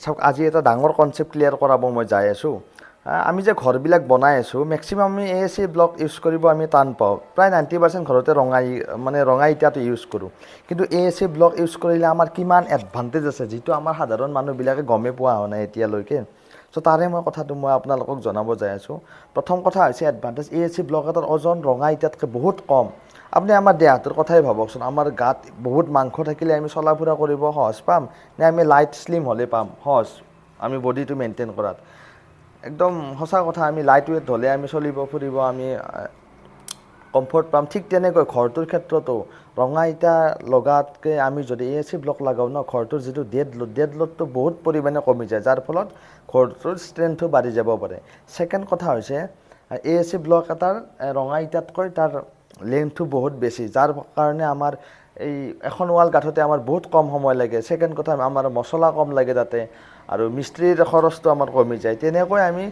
চাওক আজি এটা ডাঙৰ কনচেপ্ট ক্লিয়াৰ কৰাব মই যাই আছোঁ আমি যে ঘৰবিলাক বনাই আছোঁ মেক্সিমাম আমি AAC ব্লক ইউজ কৰিব আমি টান পাওঁ প্ৰায় 90% ঘৰতে ৰঙা ইটাটো ইউজ কৰোঁ কিন্তু AAC ব্লক ইউজ কৰিলে আমাৰ কিমান এডভান্টেজ আছে যিটো আমাৰ সাধাৰণ মানুহবিলাকে গমে পোৱা হোৱা নাই এতিয়ালৈকে চ' তাৰে কথাটো মই আপোনালোকক জনাব যাই আছোঁ প্ৰথম কথা হৈছে এডভান্টেজ AAC ব্লক এটাৰ ওজন ৰঙা ইটাতকৈ বহুত কম আপুনি আমাৰ দেহটোৰ কথাই ভাবকচোন আমাৰ গাত বহুত মাংস থাকিলে আমি চলা ফুৰা কৰিব সহজ পাম নে আমি লাইট স্লিম হ'লে পাম সহজ আমি বডিটো মেইনটেইন কৰাত একদম সঁচা কথা আমি লাইট ৱেট হ'লে আমি চলিব ফুৰিব আমি কমফৰ্ট পাম ঠিক তেনেকৈ ঘৰটোৰ ক্ষেত্ৰতো ৰঙা ইটা লগাতকৈ আমি যদি AAC ব্লক লগাওঁ ন ঘৰটোৰ যিটো ডেড লোডটো বহুত পৰিমাণে কমি যায় যাৰ ফলত ঘৰটোৰ ষ্ট্ৰেংথটো বাঢ়ি যাব পাৰে ছেকেণ্ড কথা হৈছে AAC ব্লক এটাৰ ৰঙা ইটাতকৈ তাৰ লেন্থটো বহুত বেছি যাৰ কাৰণে আমাৰ এই এখন ৱাল গাঁঠোতে আমাৰ বহুত কম সময় লাগে ছেকেণ্ড কথা আমাৰ মছলা কম লাগে তাতে আৰু মিস্ত্ৰীৰ খৰচটো আমাৰ কমি যায় তেনেকৈ আমি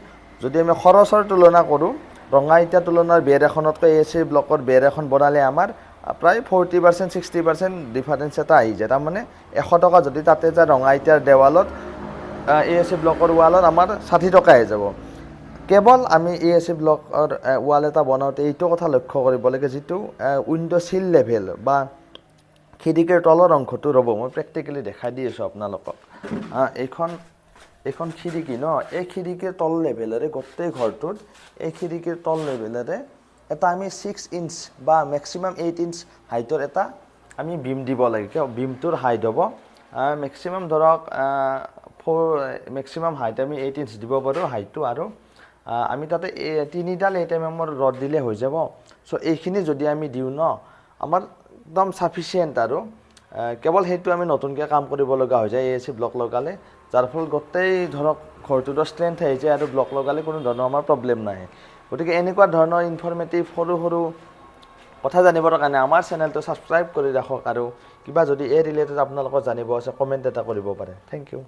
যদি আমি খৰচৰ তুলনা কৰোঁ ৰঙা ইটাৰ তুলনাৰ বেৰ এখনতকৈ AAC ব্লকৰ বেৰ এখন বনালে আমাৰ প্ৰায় 40% 60% ডিফাৰেঞ্চ এটা আহি যায় তাৰমানে 100 টকা যদি তাতে যায় ৰঙা ইটাৰ দেৱালত AAC ব্লকৰ ৱালত আমাৰ 60 টকা আহি যাব কেৱল আমি AAC ব্লকৰ ৱাল এটা বনাওঁতে এইটো কথা লক্ষ্য কৰিব লাগে যিটো উইণ্ডো চিল লেভেল বা খিৰিকীৰ তলৰ অংশটো ৰ'ব মই প্ৰেক্টিকেলি দেখাই দি আছোঁ আপোনালোকক এইখন খিৰিকী ন এই খিৰিকীৰ তল লেভেলেৰে গোটেই ঘৰটোত এই খিৰিকীৰ তল লেভেলেৰে এটা আমি 6 ইঞ্চ বা মেক্সিমাম 8 ইঞ্চ হাইটৰ এটা আমি বিম দিব লাগে কিয় বিমটোৰ হাইট হ'ব মেক্সিমাম ধৰক মেক্সিমাম হাইট আমি 8 ইঞ্চ দিব পাৰোঁ হাইটটো আৰু আমি তাতে 3ডাল 8mm ৰড দিলে হৈ যাব চ' এইখিনি যদি আমি দিওঁ ন আমাৰ একদম সাফিচিয়েণ্ট আৰু কেৱল সেইটো আমি নতুনকৈ কাম কৰিব লগা হৈ যায় AAC ব্লক লগালে যাৰ ফলত গোটেই ধৰক ঘৰটোৰ ষ্ট্ৰেংথ আহি যায় আৰু ব্লক লগালে কোনো ধৰণৰ আমাৰ প্ৰব্লেম নাহে গতিকে এনেকুৱা ধৰণৰ ইনফৰ্মেটিভ সৰু কথা জানিবৰ কাৰণে আমাৰ চেনেলটো ছাবস্ক্ৰাইব কৰি ৰাখক আৰু কিবা যদি এই ৰিলেটেড আপোনালোকৰ জানিব আছে কমেণ্ট এটা কৰিব পাৰে থেংক ইউ